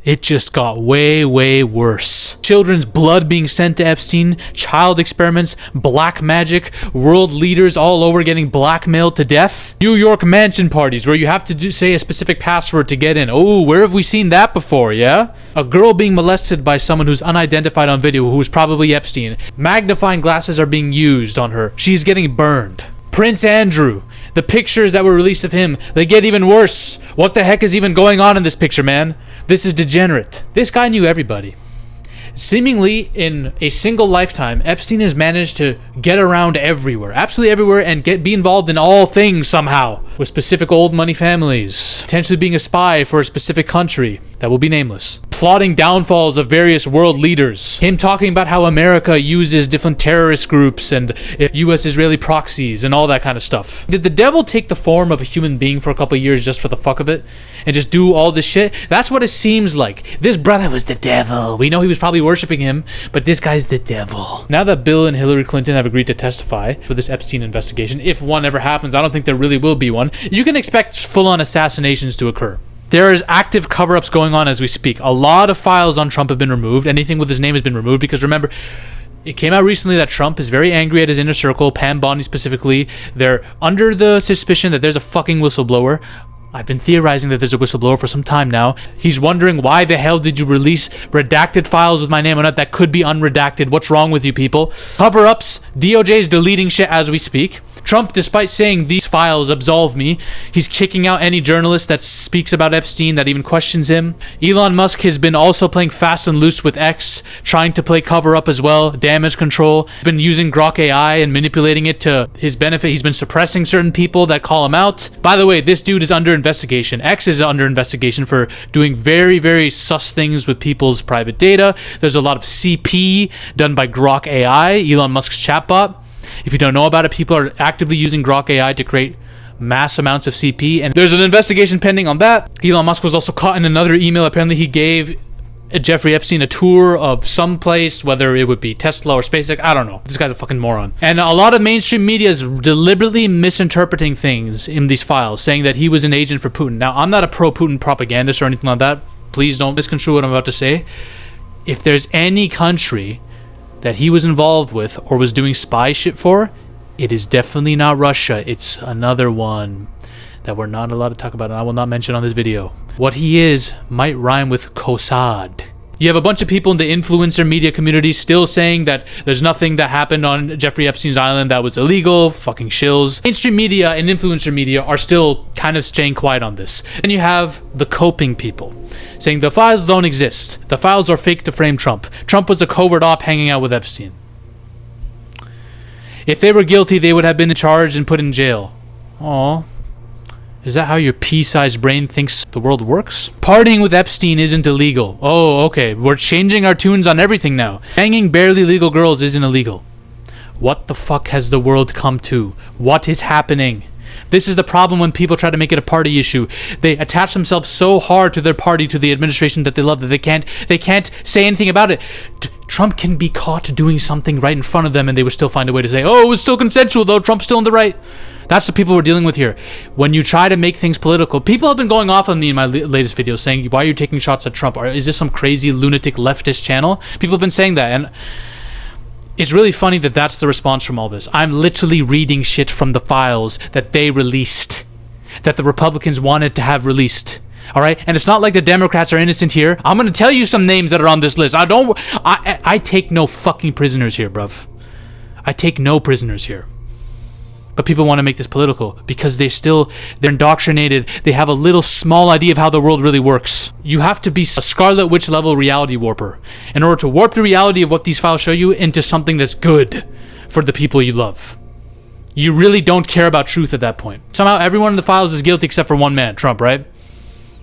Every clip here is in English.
it just got way, way worse. Children's blood being sent to Epstein, child experiments, black magic, world leaders all over getting blackmailed to death, New York mansion parties where you have to say a specific password to get in. Oh, where have we seen that before, yeah? A girl being molested by someone who's unidentified on video, who was probably Epstein. Magnifying glasses are being used on her. She's getting burned. Prince Andrew, the pictures that were released of him, they get even worse. What the heck is even going on in this picture, man? This is degenerate. This guy knew everybody. Seemingly, in a single lifetime, Epstein has managed to get around everywhere, absolutely everywhere, and be involved in all things somehow, with specific old money families, potentially being a spy for a specific country that will be nameless, plotting downfalls of various world leaders, him talking about how America uses different terrorist groups and US-Israeli proxies and all that kind of stuff. Did the devil take the form of a human being for a couple of years just for the fuck of it and just do all this shit? That's what it seems like. This brother was the devil. We know he was probably worshipping him, but this guy's the devil. Now that Bill and Hillary Clinton have agreed to testify for this Epstein investigation, if one ever happens, I don't think there really will be one, you can expect full-on assassinations to occur. There is active cover-ups going on as we speak. A lot of files on Trump have been removed. Anything with his name has been removed because remember, it came out recently that Trump is very angry at his inner circle, Pam Bondi specifically. They're under the suspicion that there's a fucking whistleblower. I've been theorizing that there's a whistleblower for some time now. He's wondering, why the hell did you release redacted files with my name on it that could be unredacted? What's wrong with you people? Cover-ups, DOJ is deleting shit as we speak. Trump, despite saying these files absolve me, he's kicking out any journalist that speaks about Epstein, that even questions him. Elon Musk has been also playing fast and loose with X, trying to play cover-up as well, damage control. He's been using Grok AI and manipulating it to his benefit. He's been suppressing certain people that call him out. By the way, this dude is under investigation. X is under investigation for doing very, very sus things with people's private data. There's a lot of CP done by Grok AI, Elon Musk's chatbot. If you don't know about it, people are actively using Grok AI to create mass amounts of CP, and there's an investigation pending on that. Elon Musk was also caught in another email. Apparently he gave Jeffrey Epstein a tour of some place, whether it would be Tesla or SpaceX, I don't know. This guy's a fucking moron. And a lot of mainstream media is deliberately misinterpreting things in these files, saying that he was an agent for Putin. Now, I'm not a pro-Putin propagandist or anything like that. Please don't misconstrue what I'm about to say. If there's any country that he was involved with or was doing spy shit for, it is definitely not Russia. It's another one that we're not allowed to talk about, and I will not mention on this video. What he is might rhyme with Kossad. You have a bunch of people in the influencer media community still saying that there's nothing that happened on Jeffrey Epstein's island that was illegal, fucking shills. Mainstream media and influencer media are still kind of staying quiet on this. And you have the coping people saying the files don't exist. The files are fake to frame Trump. Trump was a covert op hanging out with Epstein. If they were guilty, they would have been charged and put in jail. Aww. Is that how your pea-sized brain thinks the world works? Partying with Epstein isn't illegal. Oh, okay. We're changing our tunes on everything now. Banging barely legal girls isn't illegal. What the fuck has the world come to? What is happening? This is the problem when people try to make it a party issue. They attach themselves so hard to their party, to the administration that they love, that they can't say anything about it. Trump can be caught doing something right in front of them and they would still find a way to say, oh, it was still consensual though, Trump's still in the right. That's the people we're dealing with here. When you try to make things political, people have been going off on me in my latest videos saying, why are you taking shots at Trump? Or is this some crazy lunatic leftist channel? People have been saying that, and it's really funny that that's the response from all this. I'm literally reading shit from the files that they released, that the Republicans wanted to have released. All right, and it's not like the Democrats are innocent here. I'm gonna tell you some names that are on this list. I take no fucking prisoners here, bruv. I take no prisoners here. But people want to make this political because they're indoctrinated. They have a little small idea of how the world really works. You have to be a Scarlet Witch level reality warper in order to warp the reality of what these files show you into something that's good for the people you love. You really don't care about truth at that point. Somehow everyone in the files is guilty except for one man, Trump, right?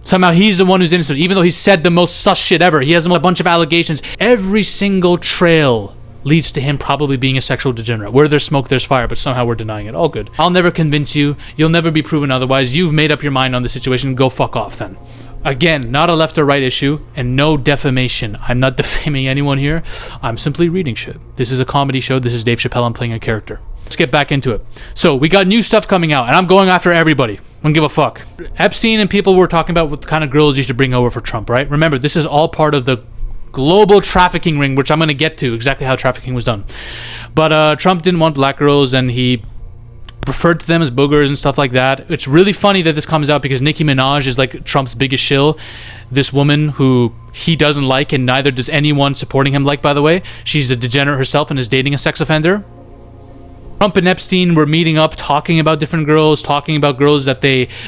Somehow he's the one who's innocent, even though he said the most sus shit ever. He has a bunch of allegations. Every single trail leads to him probably being a sexual degenerate. Where there's smoke, there's fire, but somehow we're denying it. All good. I'll never convince you. You'll never be proven otherwise. You've made up your mind on the situation. Go fuck off then. Again, not a left or right issue, and no defamation. I'm not defaming anyone here. I'm simply reading shit. This is a comedy show. This is Dave Chappelle. I'm playing a character. Let's get back into it. So we got new stuff coming out, and I'm going after everybody. Don't give a fuck. Epstein and people were talking about what kind of girls you should bring over for Trump, right? Remember, this is all part of the global trafficking ring, which I'm going to get to exactly how trafficking was done. But Trump didn't want black girls, and he referred to them as boogers and stuff like that. It's really funny that this comes out because Nicki Minaj is like Trump's biggest shill. This woman who he doesn't like, and neither does anyone supporting him like, by the way. She's a degenerate herself and is dating a sex offender. Trump and Epstein were meeting up, talking about different girls, talking about girls that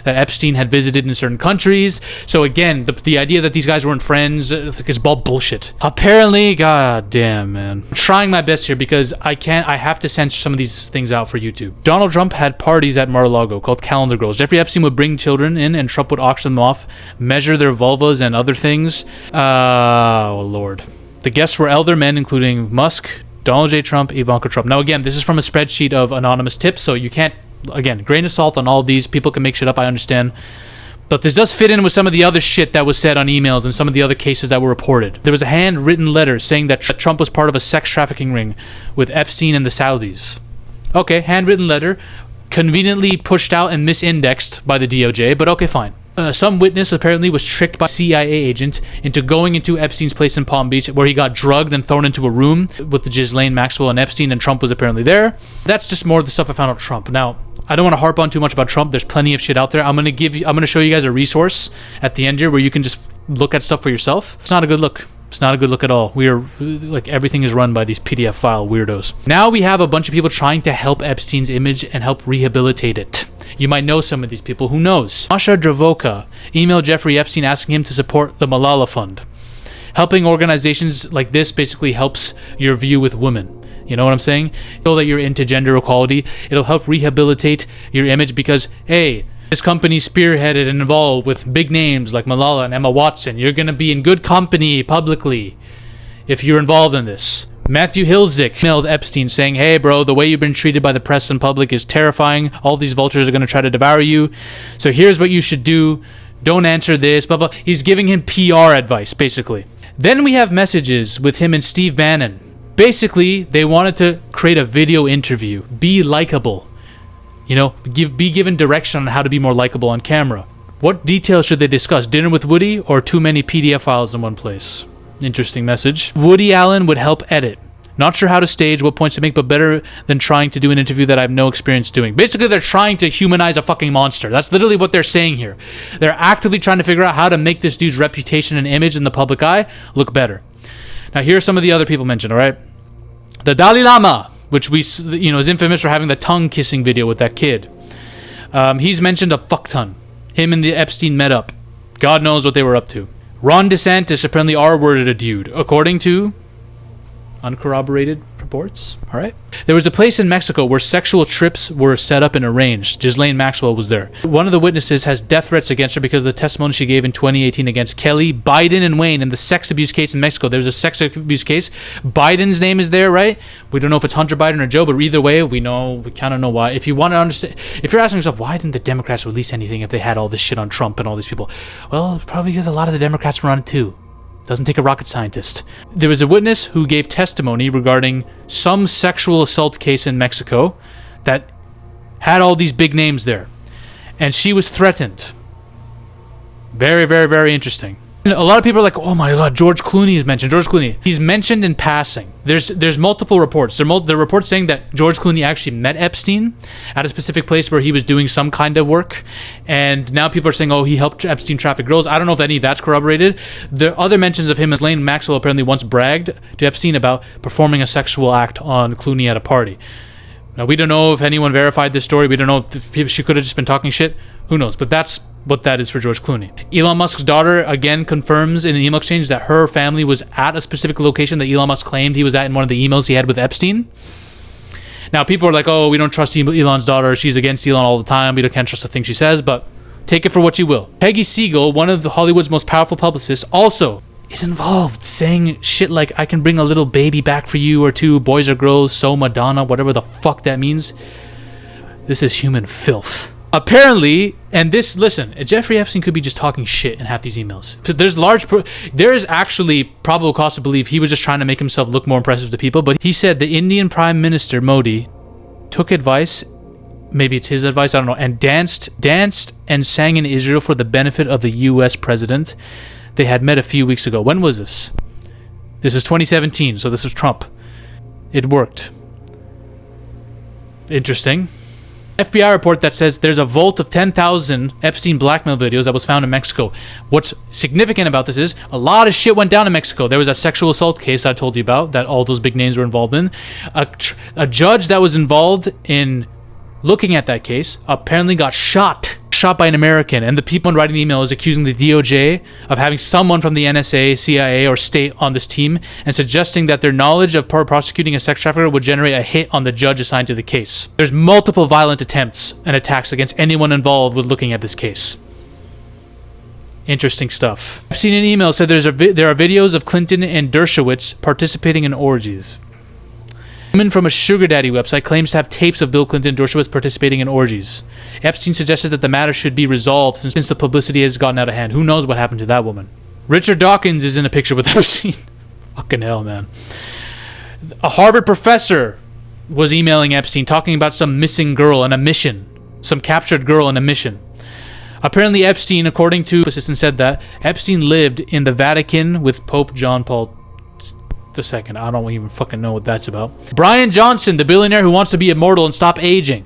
Epstein had visited in certain countries. So again, the idea that these guys weren't friends is all bullshit. Apparently, god damn, man. I'm trying my best here because I have to censor some of these things out for YouTube. Donald Trump had parties at Mar-a-Lago called Calendar Girls. Jeffrey Epstein would bring children in and Trump would auction them off, measure their vulvas and other things. Oh, Lord. The guests were elder men, including Musk, Donald J. Trump, Ivanka Trump. Now, again, this is from a spreadsheet of anonymous tips, so you can't, again, grain of salt on all of these. People can make shit up, I understand. But this does fit in with some of the other shit that was said on emails and some of the other cases that were reported. There was a handwritten letter saying that Trump was part of a sex trafficking ring with Epstein and the Saudis. Okay, handwritten letter, conveniently pushed out and misindexed by the DOJ, but okay, fine. Some witness apparently was tricked by a CIA agent into going into Epstein's place in Palm Beach, where he got drugged and thrown into a room with Ghislaine Maxwell and Epstein, and Trump was apparently there. That's just more of the stuff I found on Trump. Now, I don't want to harp on too much about Trump. There's plenty of shit out there. I'm gonna show you guys a resource at the end here where you can just look at stuff for yourself. It's not a good look. It's not a good look at all. We are, like, everything is run by these PDF file weirdos. Now we have a bunch of people trying to help Epstein's image and help rehabilitate it. You might know some of these people. Who knows? Masha Dravoka emailed Jeffrey Epstein asking him to support the Malala Fund. Helping organizations like this basically helps your view with women. You know what I'm saying? Know that you're into gender equality. It'll help rehabilitate your image because, hey, this company spearheaded and involved with big names like Malala and Emma Watson. You're going to be in good company publicly if you're involved in this. Matthew Hilzick emailed Epstein saying, hey bro, the way you've been treated by the press and public is terrifying. All these vultures are going to try to devour you. So here's what you should do. Don't answer this, blah, blah. He's giving him PR advice, basically. Then we have messages with him and Steve Bannon. Basically, they wanted to create a video interview. Be likable. You know, be given direction on how to be more likable on camera. What details should they discuss? Dinner with Woody or too many PDF files in one place? Interesting message. Woody Allen would help edit. Not sure how to stage, what points to make, but better than trying to do an interview that I have no experience doing. Basically, they're trying to humanize a fucking monster. That's literally what they're saying here. They're actively trying to figure out how to make this dude's reputation and image in the public eye look better. Now, here are some of the other people mentioned, all right? The Dalai Lama, which is infamous for having the tongue-kissing video with that kid. He's mentioned a fuck ton. Him and the Epstein met up. God knows what they were up to. Ron DeSantis apparently R-worded a dude, according to uncorroborated reports. All right. There was a place in Mexico where sexual trips were set up and arranged. Ghislaine Maxwell was there. One of the witnesses has death threats against her because of the testimony she gave in 2018 against Kelly, Biden, and Wayne in the sex abuse case in Mexico. There was a sex abuse case. Biden's name is there, right? We don't know if it's Hunter Biden or Joe, but either way, we kind of know why. If you want to understand, if you're asking yourself, why didn't the Democrats release anything if they had all this shit on Trump and all these people? Well, probably because a lot of the Democrats were on it too. Doesn't take a rocket scientist. There was a witness who gave testimony regarding some sexual assault case in Mexico that had all these big names there. And she was threatened. Very, very, very interesting. A lot of people are like, oh my god, George Clooney is mentioned. George Clooney. He's mentioned in passing. There's multiple reports. There are reports saying that George Clooney actually met Epstein at a specific place where he was doing some kind of work. And now people are saying, oh, he helped Epstein traffic girls. I don't know if any of that's corroborated. There are other mentions of him as Ghislaine Maxwell apparently once bragged to Epstein about performing a sexual act on Clooney at a party. Now, we don't know if anyone verified this story. We don't know if she could have just been talking shit. Who knows? But that's what that is for George Clooney. Elon Musk's daughter, again, confirms in an email exchange that her family was at a specific location that Elon Musk claimed he was at in one of the emails he had with Epstein. Now, people are like, oh, we don't trust Elon's daughter. She's against Elon all the time. We can't trust the things she says, but take it for what you will. Peggy Siegel, one of Hollywood's most powerful publicists, also is involved, saying shit like, I can bring a little baby back for you or two, boys or girls, so Madonna, whatever the fuck that means. This is human filth. Apparently, and this, listen, Jeffrey Epstein could be just talking shit in half these emails. There is actually probable cause to believe he was just trying to make himself look more impressive to people, but he said the Indian Prime Minister Modi took advice maybe it's his advice, I don't know, and danced and sang in Israel for the benefit of the US president. They had met a few weeks ago. When was this? This is 2017, so this was Trump. It worked. Interesting. FBI report that says there's a vault of 10,000 Epstein blackmail videos that was found in Mexico. What's significant about this is a lot of shit went down in Mexico. There was a sexual assault case I told you about that all those big names were involved in. A judge that was involved in looking at that case apparently got shot by an American, and the people writing the email is accusing the DOJ of having someone from the NSA, CIA, or state on this team, and suggesting that their knowledge of prosecuting a sex trafficker would generate a hit on the judge assigned to the case. There's multiple violent attempts and attacks against anyone involved with looking at this case. Interesting stuff. I've seen an email said there are videos of Clinton and Dershowitz participating in orgies. A woman from a sugar daddy website claims to have tapes of Bill Clinton and Dershowitz participating in orgies. Epstein suggested that the matter should be resolved since the publicity has gotten out of hand. Who knows what happened to that woman? Richard Dawkins is in a picture with Epstein. Fucking hell, man. A Harvard professor was emailing Epstein talking about some missing girl in a mission. Some captured girl in a mission. Apparently Epstein, according to assistant, said that Epstein lived in the Vatican with Pope John Paul II. I don't even fucking know what that's about. Brian Johnson, the billionaire who wants to be immortal and stop aging.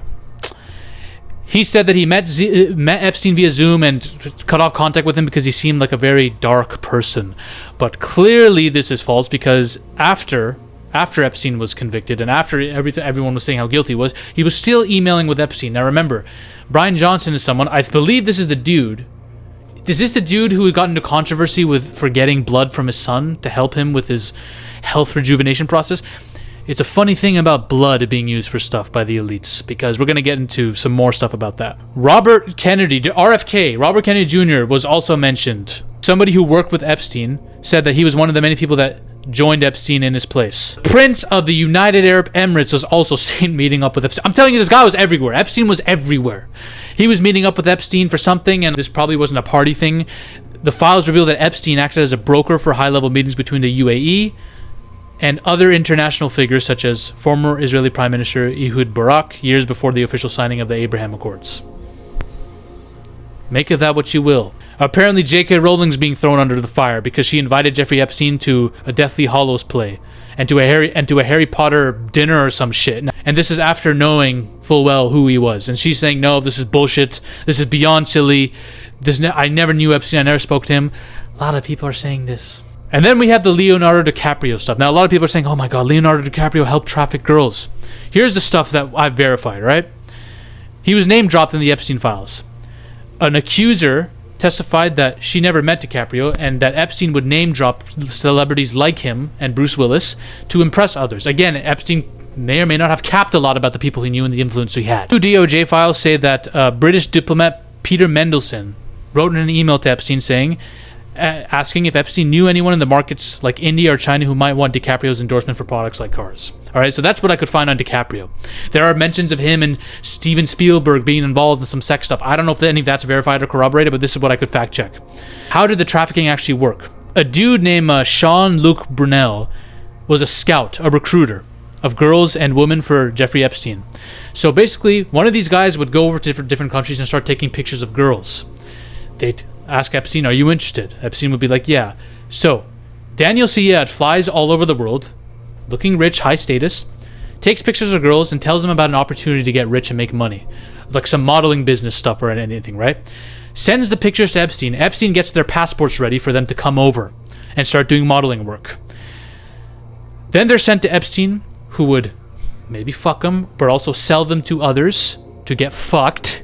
He said that he met Epstein via Zoom and cut off contact with him because he seemed like a very dark person. But clearly this is false, because after Epstein was convicted and after everyone was saying how guilty he was still emailing with Epstein. Now remember, Brian Johnson is someone, I believe this is the dude. Is this the dude who got into controversy for getting blood from his son to help him with his health rejuvenation process? It's a funny thing about blood being used for stuff by the elites, because we're going to get into some more stuff about that. Robert Kennedy, RFK, Robert Kennedy Jr. was also mentioned. Somebody who worked with Epstein said that he was one of the many people that joined Epstein in his place. Prince of the United Arab Emirates was also seen meeting up with Epstein. I'm telling you, this guy was everywhere. Epstein was everywhere. He was meeting up with Epstein for something, and this probably wasn't a party thing. The files reveal that Epstein acted as a broker for high-level meetings between the UAE and other international figures, such as former Israeli Prime Minister Ehud Barak, years before the official signing of the Abraham Accords. Make of that what you will. Apparently J.K. Rowling's being thrown under the fire because she invited Jeffrey Epstein to a Deathly Hallows play and to a Harry Potter dinner or some shit. And this is after knowing full well who he was. And she's saying, no, this is bullshit. This is beyond silly. I never knew Epstein. I never spoke to him. A lot of people are saying this. And then we have the Leonardo DiCaprio stuff. Now, a lot of people are saying, oh my God, Leonardo DiCaprio helped traffic girls. Here's the stuff that I've verified, right? He was name dropped in the Epstein files. An accuser testified that she never met DiCaprio and that Epstein would name drop celebrities like him and Bruce Willis to impress others. Again, Epstein may or may not have capped a lot about the people he knew and the influence he had. Two DOJ files say that British diplomat Peter Mendelsohn wrote in an email to Epstein saying, asking if Epstein knew anyone in the markets like India or China who might want DiCaprio's endorsement for products like cars. All right, so that's what I could find on DiCaprio. There are mentions of him and Steven Spielberg being involved in some sex stuff. I don't know if any of that's verified or corroborated, but this is what I could fact check. How did the trafficking actually work? A dude named Jean-Luc Brunel was a scout, a recruiter of girls and women for Jeffrey Epstein. So basically, one of these guys would go over to different countries and start taking pictures of girls. They'd ask Epstein, are you interested? Epstein would be like, yeah. So Daniel Syed flies all over the world, looking rich, high status, takes pictures of girls and tells them about an opportunity to get rich and make money, like some modeling business stuff or anything, right? Sends the pictures to Epstein. Epstein gets their passports ready for them to come over and start doing modeling work. Then they're sent to Epstein, who would maybe fuck them, but also sell them to others to get fucked,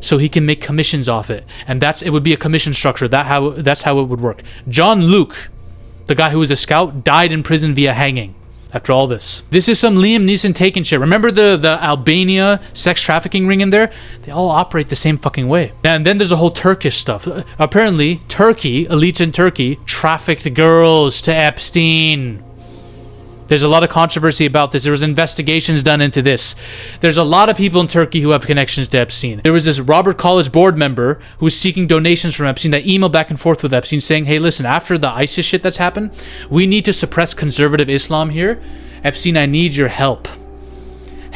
so he can make commissions off it. And it would be a commission structure. That's how it would work. Jean-Luc, the guy who was a scout, died in prison via hanging after all this. This is some Liam Neeson taken shit. Remember the Albania sex trafficking ring in there? They all operate the same fucking way. And then there's a whole Turkish stuff. Apparently, elites in Turkey, trafficked girls to Epstein. There's a lot of controversy about this. There was investigations done into this. There's a lot of people in Turkey who have connections to Epstein. There was this Robert College board member who was seeking donations from Epstein that emailed back and forth with Epstein saying, hey, listen, after the ISIS shit that's happened, we need to suppress conservative Islam here. Epstein, I need your help.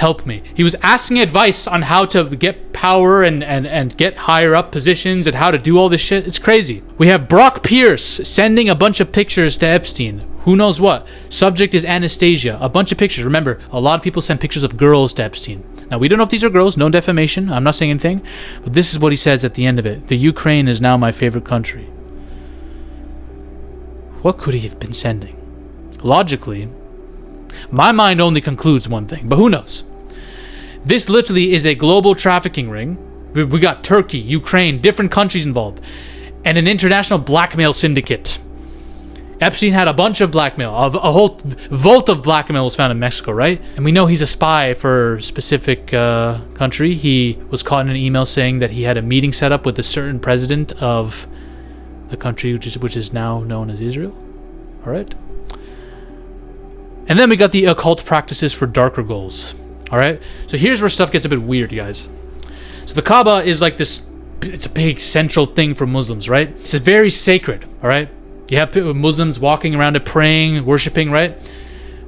help me. He was asking advice on how to get power and get higher up positions and how to do all this shit. It's crazy. We have Brock Pierce sending a bunch of pictures to Epstein. Who knows what? Subject is Anastasia. A bunch of pictures. Remember, a lot of people send pictures of girls to Epstein. Now, we don't know if these are girls. No defamation. I'm not saying anything. But this is what he says at the end of it. The Ukraine is now my favorite country. What could he have been sending? Logically, my mind only concludes one thing, but who knows? This literally is a global trafficking ring. We got Turkey, Ukraine, different countries involved, and an international blackmail syndicate. Epstein had a bunch of blackmail. A whole vault of blackmail was found in Mexico, right? And we know he's a spy for a specific country. He was caught in an email saying that he had a meeting set up with a certain president of the country which is now known as Israel. All right. And then we got the occult practices for darker goals. All right. So here's where stuff gets a bit weird, guys. So the Kaaba is like this. It's a big central thing for Muslims, right? It's very sacred. All right. You have Muslims walking around it, praying, worshiping, right?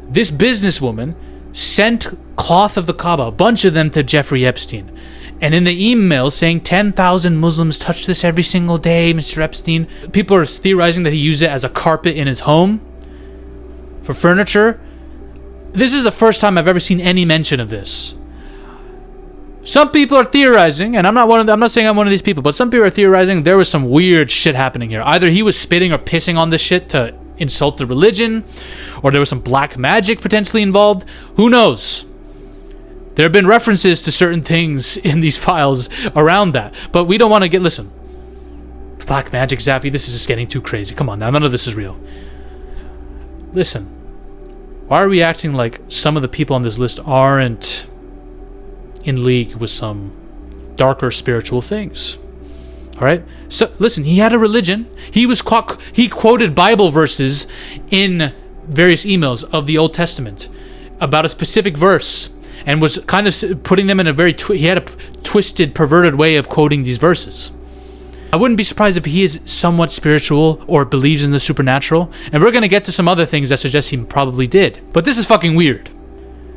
This businesswoman sent cloth of the Kaaba, a bunch of them, to Jeffrey Epstein. And in the email saying 10,000 Muslims touch this every single day, Mr. Epstein. People are theorizing that he used it as a carpet in his home for furniture. This is the first time I've ever seen any mention of this. Some people are theorizing, and I'm not saying I'm one of these people, but some people are theorizing there was some weird shit happening here. Either he was spitting or pissing on this shit to insult the religion, or there was some black magic potentially involved. Who knows? There have been references to certain things in these files around that, but we don't want to get... Listen, black magic, Zaffy, this is just getting too crazy. Come on now, none of this is real. Listen, why are we acting like some of the people on this list aren't in league with some darker spiritual things? All right. So listen, he had a religion. He quoted Bible verses in various emails of the Old Testament about a specific verse, and was kind of putting them in a very he had a twisted, perverted way of quoting these verses. I wouldn't be surprised if he is somewhat spiritual or believes in the supernatural, and we're going to get to some other things that suggest he probably did. But this is fucking weird.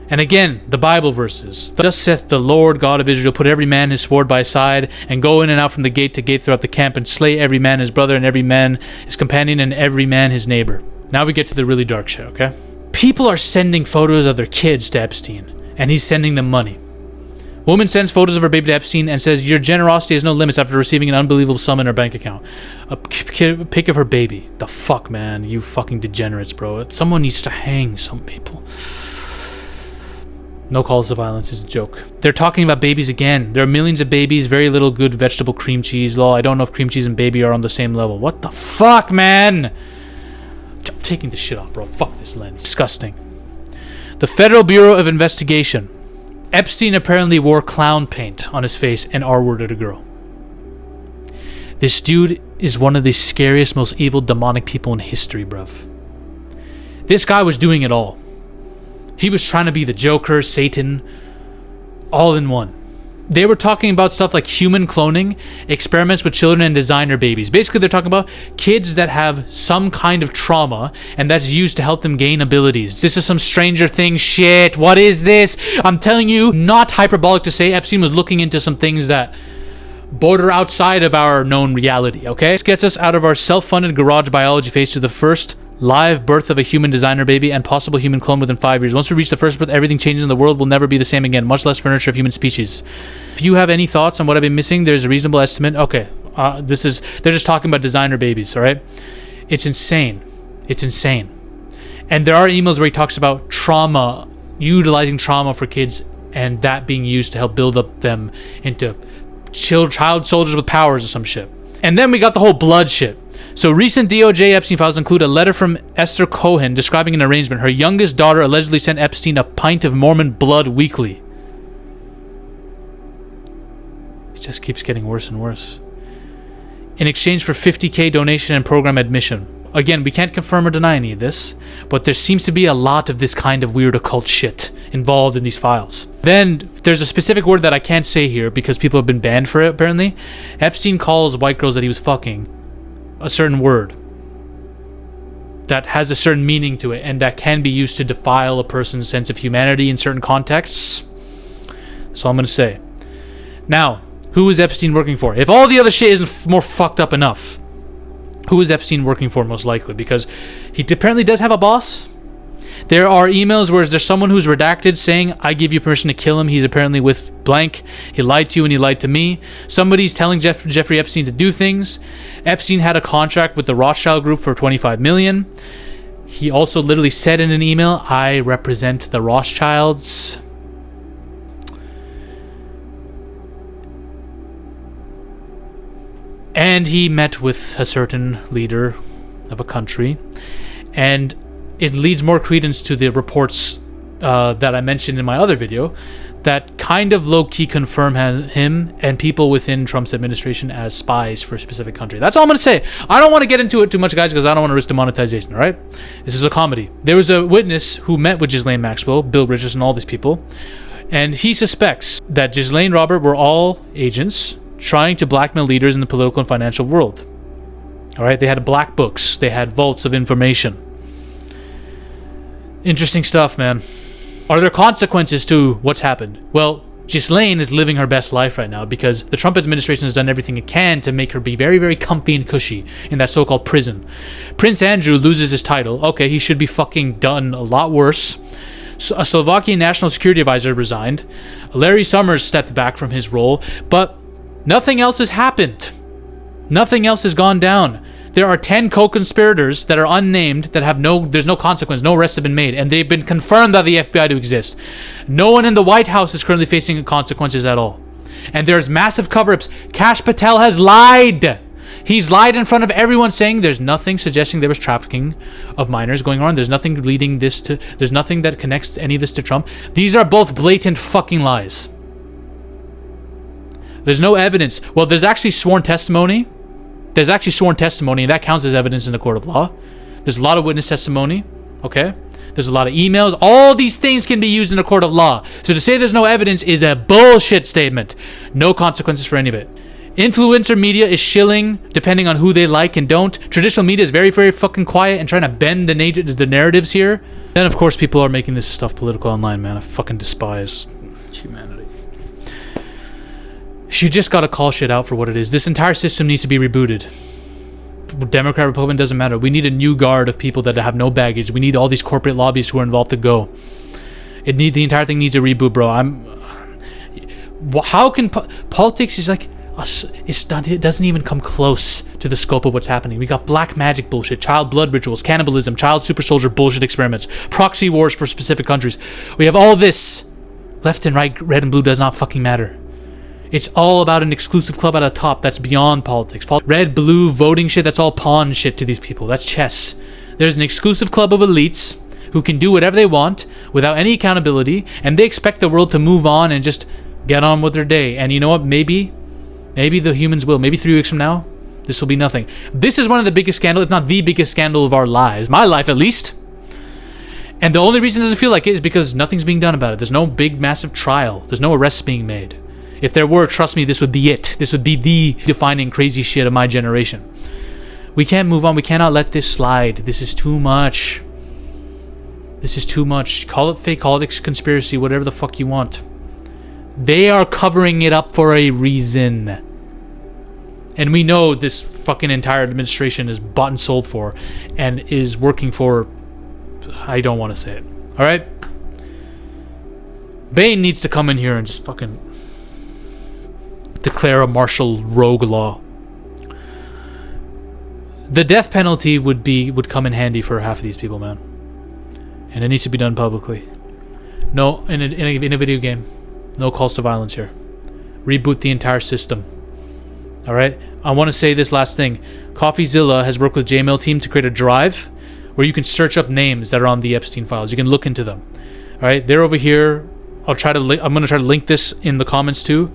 And again, the Bible verses. Thus saith the Lord God of Israel, put every man his sword by his side, and go in and out from the gate to gate throughout the camp, and slay every man his brother, and every man his companion, and every man his neighbor. Now we get to the really dark shit, okay? People are sending photos of their kids to Epstein, and he's sending them money. Woman sends photos of her baby to Epstein and says, your generosity has no limits after receiving an unbelievable sum in her bank account. A pic of her baby. The fuck, man? You fucking degenerates, bro. Someone needs to hang some people. No calls to violence is a joke. They're talking about babies again. There are millions of babies, very little good vegetable cream cheese. Lol, I don't know if cream cheese and baby are on the same level. What the fuck, man? I'm taking this shit off, bro. Fuck this lens. Disgusting. The Federal Bureau of Investigation. Epstein apparently wore clown paint on his face and R-worded a girl. This dude is one of the scariest, most evil, demonic people in history, bruv. This guy was doing it all. He was trying to be the Joker, Satan, all in one. They were talking about stuff like human cloning, experiments with children, and designer babies. Basically, they're talking about kids that have some kind of trauma, and that's used to help them gain abilities. This is some Stranger Things shit. What is this? I'm telling you, not hyperbolic to say Epstein was looking into some things that border outside of our known reality, okay? This gets us out of our self-funded garage biology phase to the first live birth of a human designer baby and possible human clone within 5 years. Once we reach the first birth, everything changes and the world will never be the same again, much less furniture of human species. If you have any thoughts on what I've been missing, there's a reasonable estimate. Okay, they're just talking about designer babies, all right? It's insane. It's insane. And there are emails where he talks about trauma, utilizing trauma for kids, and that being used to help build up them into child soldiers with powers or some shit. And then we got the whole blood shit. So recent DOJ Epstein files include a letter from Esther Cohen describing an arrangement. Her youngest daughter allegedly sent Epstein a pint of Mormon blood weekly. It just keeps getting worse and worse. In exchange for $50,000 donation and program admission. Again, we can't confirm or deny any of this, but there seems to be a lot of this kind of weird occult shit involved in these files. Then there's a specific word that I can't say here because people have been banned for it, apparently. Epstein calls white girls that he was fucking a certain word that has a certain meaning to it and that can be used to defile a person's sense of humanity in certain contexts. That's all I'm gonna say. Now, who is Epstein working for? If all the other shit isn't more fucked up enough, who is Epstein working for most likely? Because he apparently does have a boss. There are emails where there's someone who's redacted saying, I give you permission to kill him. He's apparently with blank. He lied to you and he lied to me. Somebody's telling Jeffrey Epstein to do things. Epstein had a contract with the Rothschild Group for $25 million. He also literally said in an email, I represent the Rothschilds. And he met with a certain leader of a country. And it leads more credence to the reports that I mentioned in my other video that kind of low-key confirm him and people within Trump's administration as spies for a specific country. That's all I'm going to say. I don't want to get into it too much, guys, because I don't want to risk demonetization, all right? This is a comedy. There was a witness who met with Ghislaine Maxwell, Bill Richardson, all these people, and he suspects that Ghislaine Robert were all agents trying to blackmail leaders in the political and financial world. All right? They had black books. They had vaults of information. Interesting stuff, man. Are there consequences to what's happened? Well, Ghislaine is living her best life right now because the Trump administration has done everything it can to make her be very, very comfy and cushy in that so-called prison. Prince Andrew loses his title. Okay, he should be fucking done a lot worse. So a Slovakian national security advisor resigned. Larry Summers stepped back from his role, but nothing else has happened. Nothing else has gone down. There are 10 co-conspirators that are unnamed that have there's no consequence, no arrests have been made, and they've been confirmed by the FBI to exist. No one in the White House is currently facing consequences at all. And there's massive cover-ups. Kash Patel has lied. He's lied in front of everyone saying there's nothing suggesting there was trafficking of minors going on. There's nothing there's nothing that connects any of this to Trump. These are both blatant fucking lies. There's no evidence. Well, there's actually sworn testimony. There's actually sworn testimony, and that counts as evidence in the court of law. There's a lot of witness testimony, okay? There's a lot of emails. All these things can be used in a court of law. So to say there's no evidence is a bullshit statement. No consequences for any of it. Influencer media is shilling, depending on who they like and don't. Traditional media is very, very fucking quiet and trying to bend the narratives here. Then, of course, people are making this stuff political online, man. I fucking despise humanity. You just gotta call shit out for what it is. This entire system needs to be rebooted. Democrat, Republican, doesn't matter. We need a new guard of people that have no baggage. We need all these corporate lobbyists who are involved to go. The entire thing needs a reboot, bro. How can politics is like it doesn't even come close to the scope of what's happening. We got black magic bullshit, child blood rituals, cannibalism, child super soldier bullshit experiments, proxy wars for specific countries. We have all this. Left and right, red and blue does not fucking matter. It's all about an exclusive club at the top that's beyond politics. Red, blue, voting shit, that's all pawn shit to these people. That's chess. There's an exclusive club of elites who can do whatever they want without any accountability, and they expect the world to move on and just get on with their day. And you know what? Maybe the humans will. Maybe 3 weeks from now, this will be nothing. This is one of the biggest scandals, if not the biggest scandal of our lives. My life, at least. And the only reason it doesn't feel like it is because nothing's being done about it. There's no big, massive trial. There's no arrests being made. If there were, trust me, this would be it. This would be the defining crazy shit of my generation. We can't move on. We cannot let this slide. This is too much. This is too much. Call it fake, call it conspiracy, whatever the fuck you want. They are covering it up for a reason. And we know this fucking entire administration is bought and sold for and is working for... I don't want to say it. Alright? Bain needs to come in here and just fucking... declare a martial rogue law. The death penalty would come in handy for half of these people, man. And it needs to be done publicly. No, in a video game, no calls to violence here. Reboot the entire system. All right. I want to say this last thing. CoffeeZilla has worked with JMail team to create a drive where you can search up names that are on the Epstein files. You can look into them. All right. They're over here. I'm going to try to link this in the comments too.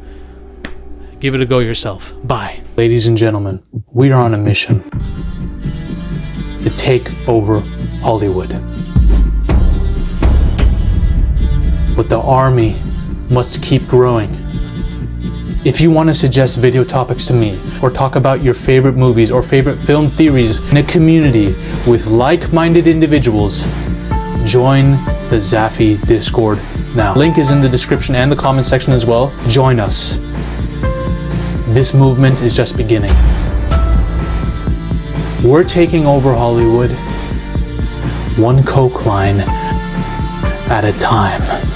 Give it a go yourself. Bye. Ladies and gentlemen, we are on a mission to take over Hollywood. But the army must keep growing. If you want to suggest video topics to me, or talk about your favorite movies or favorite film theories in a community with like-minded individuals, join the Zafy Discord now. Link is in the description and the comment section as well. Join us. This movement is just beginning. We're taking over Hollywood, one coke line at a time.